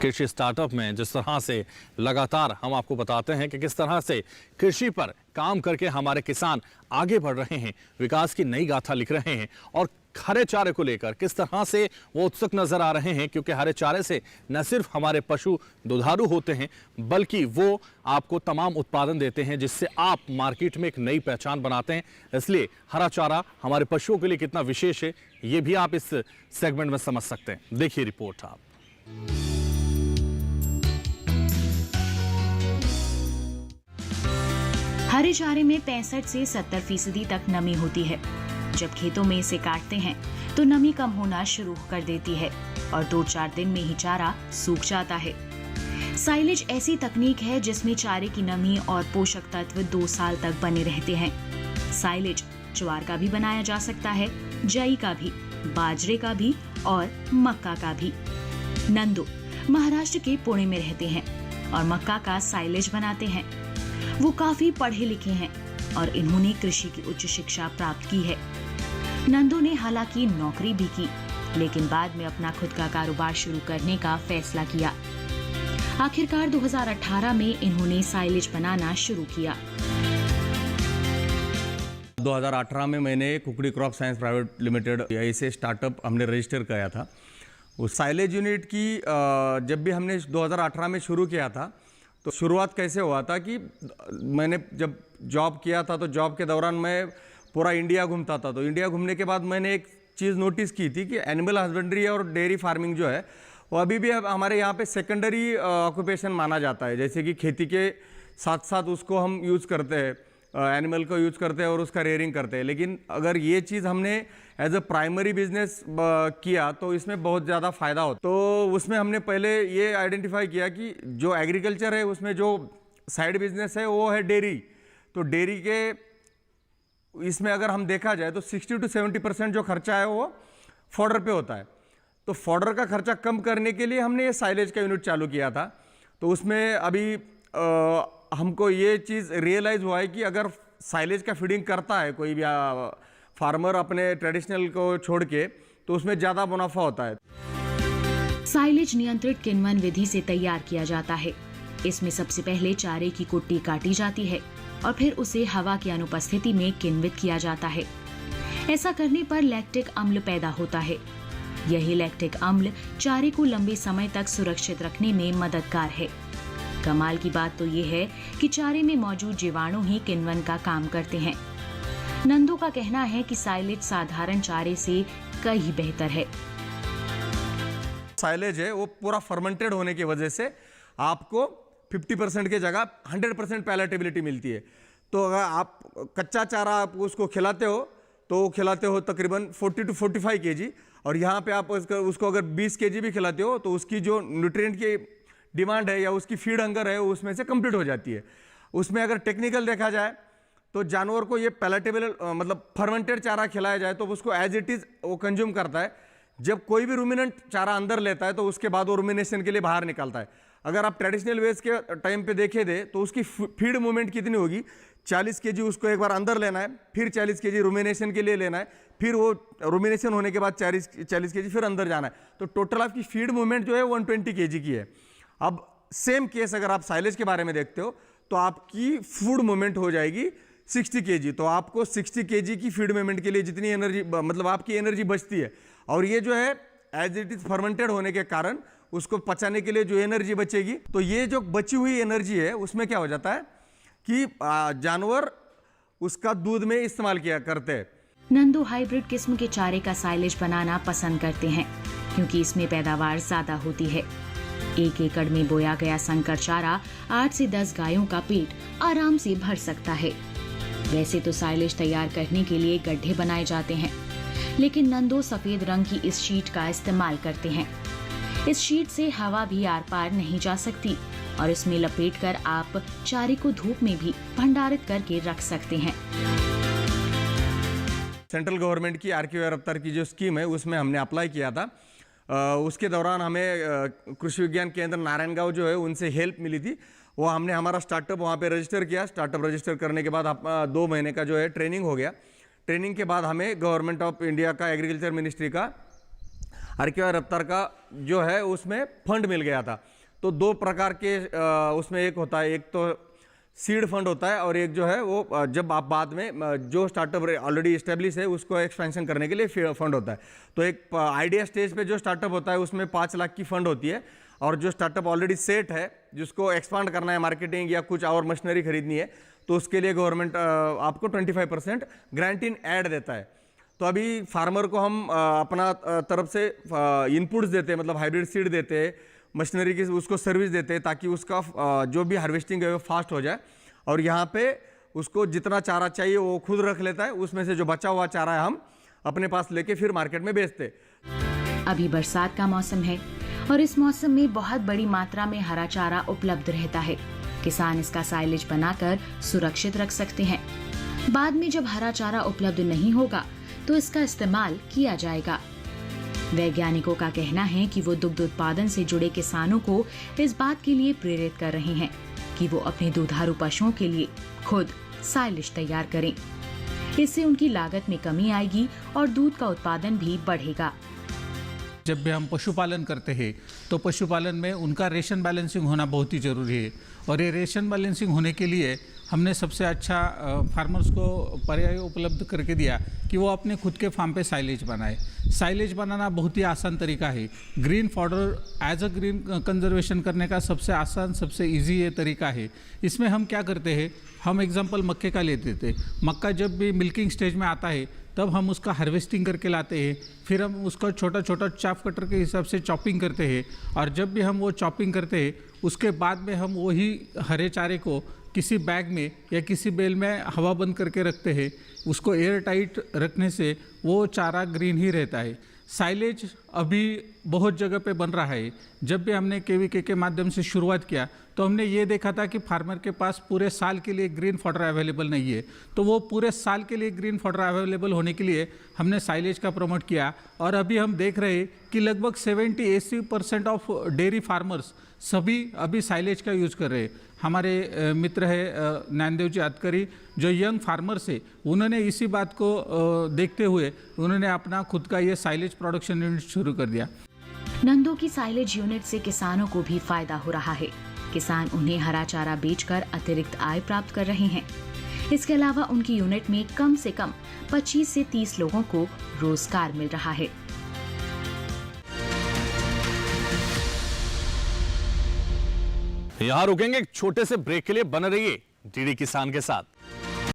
कृषि स्टार्टअप में जिस तरह से लगातार हम आपको बताते हैं कि किस तरह से कृषि पर काम करके हमारे किसान आगे बढ़ रहे हैं, विकास की नई गाथा लिख रहे हैं और हरे चारे को लेकर किस तरह से वो उत्सुक नजर आ रहे हैं, क्योंकि हरे चारे से न सिर्फ हमारे पशु दुधारू होते हैं बल्कि वो आपको तमाम उत्पादन देते हैं जिससे आप मार्केट में एक नई पहचान बनाते हैं। इसलिए हरा चारा हमारे पशुओं के लिए कितना विशेष है ये भी आप इस सेगमेंट में समझ सकते हैं। देखिए रिपोर्ट आप। हरे चारे में 65 से 70% तक नमी होती है। जब खेतों में इसे काटते हैं तो नमी कम होना शुरू कर देती है और 2-4 दिन में ही चारा सूख जाता है। साइलेज ऐसी तकनीक है जिसमें चारे की नमी और पोषक तत्व 2 साल तक बने रहते हैं। साइलेज ज्वार का भी बनाया जा सकता है, जई का भी, बाजरे का भी और मक्का का भी। नंदू महाराष्ट्र के पुणे में रहते हैं और मक्का का साइलेज बनाते हैं। वो काफी पढ़े लिखे हैं और इन्होंने कृषि की उच्च शिक्षा प्राप्त की है। नंदू ने हालांकि नौकरी भी की, लेकिन बाद में अपना खुद का कारोबार शुरू करने का फैसला किया। आखिरकार 2018 में इन्होंने साइलेज बनाना शुरू किया। 2018 में मैंने कुकड़ी क्रॉप साइंस प्राइवेट लिमिटेड ऐसे स्टार्टअप हमने रजिस्टर किया था। उस साइलेज यूनिट की जब भी हमने 2018 में शुरू किया था तो शुरुआत कैसे हुआ था कि मैंने जब जॉब किया था तो जॉब के दौरान मैं पूरा इंडिया घूमता था। तो इंडिया घूमने के बाद मैंने एक चीज़ नोटिस की थी कि एनिमल हस्बेंड्री और डेयरी फार्मिंग जो है वो अभी भी हमारे यहाँ पे सेकेंडरी ऑक्यूपेशन माना जाता है। जैसे कि खेती के साथ साथ उसको हम यूज़ करते हैं, एनिमल को यूज़ करते हैं और उसका रेयरिंग करते हैं। लेकिन अगर ये चीज़ हमने एज अ प्राइमरी बिजनेस किया तो इसमें बहुत ज़्यादा फ़ायदा होता। तो उसमें हमने पहले ये आइडेंटिफाई किया कि जो एग्रीकल्चर है उसमें जो साइड बिजनेस है वो है डेयरी। तो डेयरी के इसमें अगर हम देखा जाए तो 60 to 70% जो खर्चा है वो फॉडर पे होता है। तो फॉडर का खर्चा कम करने के लिए हमने ये साइलेज का यूनिट चालू किया था। तो उसमें अभी हमको ये चीज़ रियलाइज़ हुआ है कि अगर साइलेज का फीडिंग करता है कोई भी फार्मर अपने ट्रेडिशनल को छोड़ के तो उसमें ज़्यादा मुनाफा होता है। साइलेज नियंत्रित किण्वन विधि से तैयार किया जाता है। इसमें सबसे पहले चारे की कुट्टी काटी जाती है और फिर उसे हवा की अनुपस्थिति में किण्वित किया जाता है। ऐसा करने पर लैक्टिक अम्ल पैदा होता है। यही लैक्टिक अम्ल चारे को लंबे समय तक सुरक्षित रखने में मददगार है। कमाल की बात तो ये है कि चारे में मौजूद जीवाणु ही किण्वन का काम करते हैं। नंदू का कहना है कि साइलेज साधारण चारे से कहीं बेहतर है। साइलेज है वो पूरा फर्मेंटेड होने की वजह से आपको 50% की जगह 100% पैलेटेबिलिटी मिलती है। तो अगर आप कच्चा चारा आप उसको खिलाते हो तकरीबन 40 to 45 kg, और यहाँ पे आप उसको अगर 20 kg भी खिलाते हो तो उसकी जो न्यूट्रिएंट की डिमांड है या उसकी फीड हंगर है उसमें से कंप्लीट हो जाती है। उसमें अगर टेक्निकल देखा जाए तो जानवर को ये पैलेटेबल मतलब फर्मेंटेड चारा खिलाया जाए तो उसको एज इट इज़ वो कंज्यूम करता है। जब कोई भी रूमिनेंट चारा अंदर लेता है तो उसके बाद वो रूमिनेशन के लिए बाहर निकालता है। अगर आप ट्रेडिशनल वेज के टाइम पे देखे थे तो उसकी फीड मूवमेंट कितनी होगी, 40 kg उसको एक बार अंदर लेना है, फिर 40 kg रूमिनेशन के लिए लेना है, फिर वो रूमिनेशन होने के बाद 40 kg फिर अंदर जाना है। तो टोटल आपकी फीड मूवमेंट जो है 120 kg की है। अब सेम केस अगर आप साइलेज के बारे में देखते हो तो आपकी फूड मूवमेंट हो जाएगी 60 kg। तो आपको 60 kg की फीड मूवमेंट के लिए जितनी एनर्जी मतलब आपकी एनर्जी बचती है, और ये जो है एज इट इज फर्मेंटेड होने के कारण उसको पचाने के लिए जो एनर्जी बचेगी, तो ये जो बची हुई एनर्जी है उसमें क्या हो जाता है कि जानवर उसका दूध में इस्तेमाल किया करते हैं। नंदू हाइब्रिड किस्म के चारे का साइलेज बनाना पसंद करते हैं क्योंकि इसमें पैदावार ज्यादा होती है। 1 एकड़ में बोया गया संकर चारा 8 से 10 गायों का पेट आराम से भर सकता है। वैसे तो साइलेज तैयार करने के लिए गड्ढे बनाए जाते हैं, लेकिन नंदू सफेद रंग की इस शीट का इस्तेमाल करते हैं। इस शीट से हवा भी आर पार नहीं जा सकती और इसमें लपेटकर आप चारे को धूप में भी भंडारित करके रख सकते हैं। सेंट्रल गवर्नमेंट की RQR रफ्तार की जो स्कीम है उसमें हमने अप्लाई किया था। उसके दौरान हमें कृषि विज्ञान केंद्र नारायणगांव जो है उनसे हेल्प मिली थी। वो हमने हमारा स्टार्टअप वहाँ पे रजिस्टर किया। स्टार्टअप रजिस्टर करने के बाद 2 महीने का जो है ट्रेनिंग हो गया। ट्रेनिंग के बाद हमें गवर्नमेंट ऑफ इंडिया का एग्रीकल्चर मिनिस्ट्री का हरकी रफ्तार का जो है उसमें फंड मिल गया था। तो दो प्रकार के उसमें एक होता है, एक तो सीड फंड होता है और एक जो है वो जब आप बाद में जो स्टार्टअप ऑलरेडी इस्टेब्लिश है उसको एक्सपेंशन करने के लिए फंड होता है। तो एक आइडिया स्टेज पे जो स्टार्टअप होता है उसमें 5 लाख की फंड होती है, और जो स्टार्टअप ऑलरेडी सेट है जिसको एक्सपांड करना है, मार्केटिंग या कुछ और मशीनरी खरीदनी है, तो उसके लिए गवर्नमेंट आपको 25% ग्रांट इन ऐड देता है। तो अभी फार्मर को हम अपना तरफ से इनपुट्स देते हैं, मतलब हाइब्रिड सीड देते हैं, मशीनरी की उसको सर्विस देते हैं ताकि उसका जो भी हार्वेस्टिंग है वो फास्ट हो जाए। और यहाँ पे उसको जितना चारा चाहिए वो खुद रख लेता है, उसमें से जो बचा हुआ चारा है हम अपने पास लेके फिर मार्केट में बेचते। अभी बरसात का मौसम है और इस मौसम में बहुत बड़ी मात्रा में हरा चारा उपलब्ध रहता है। किसान इसका साइलेज बनाकर सुरक्षित रख सकते हैं। बाद में जब हरा चारा उपलब्ध नहीं होगा तो इसका इस्तेमाल किया जाएगा। वैज्ञानिकों का कहना है कि वो दुग्ध उत्पादन से जुड़े किसानों को इस बात के लिए प्रेरित कर रहे हैं कि वो अपने दुधारू पशुओं के लिए खुद साइलेज तैयार करें। इससे उनकी लागत में कमी आएगी और दूध का उत्पादन भी बढ़ेगा। जब भी हम पशुपालन करते हैं तो पशुपालन में उनका रेशन बैलेंसिंग होना बहुत ही ज़रूरी है, और ये रेशन बैलेंसिंग होने के लिए हमने सबसे अच्छा फार्मर्स को पर्याय उपलब्ध करके दिया कि वो अपने खुद के फार्म पे साइलेज बनाए। साइलेज बनाना बहुत ही आसान तरीका है। Green fodder as a green conservation करने का सबसे आसान, सबसे इजी ये तरीका है। इसमें हम क्या करते हैं, हम एग्जांपल मक्के का लेते थे। मक्का जब भी मिल्किंग स्टेज में आता है तब हम उसका हार्वेस्टिंग करके लाते हैं, फिर हम उसका छोटा छोटा चाप कटर के हिसाब से चॉपिंग करते हैं, और जब भी हम वो चॉपिंग करते हैं उसके बाद में हम वही हरे चारे को किसी बैग में या किसी बेल में हवा बंद करके रखते हैं। उसको एयर टाइट रखने से वो चारा ग्रीन ही रहता है। साइलेज अभी बहुत जगह पे बन रहा है। जब भी हमने केवीके के माध्यम से शुरुआत किया तो हमने ये देखा था कि फार्मर के पास पूरे साल के लिए ग्रीन फॉडर अवेलेबल नहीं है, तो वो पूरे साल के लिए ग्रीन फॉडर अवेलेबल होने के लिए हमने साइलेज का प्रमोट किया। और अभी हम देख रहे हैं कि लगभग 70-80% ऑफ डेयरी फार्मर्स सभी अभी साइलेज का यूज़ कर रहे हैं। हमारे मित्र है नैनदेव जी अतकरी जो यंग फार्मर्स है, उन्होंने इसी बात को देखते हुए उन्होंने अपना खुद का ये साइलेज प्रोडक्शन यूनिट शुरू कर दिया। नंदो की साइलेज यूनिट से किसानों को भी फायदा हो रहा है। किसान उन्हें हरा चारा बेचकर अतिरिक्त आय प्राप्त कर रहे हैं। इसके अलावा उनकी यूनिट में कम से कम 25 से 30 लोगों को रोजगार मिल रहा है। यहां रुकेंगे एक छोटे से ब्रेक के लिए। बने रहिए डीडी किसान के साथ।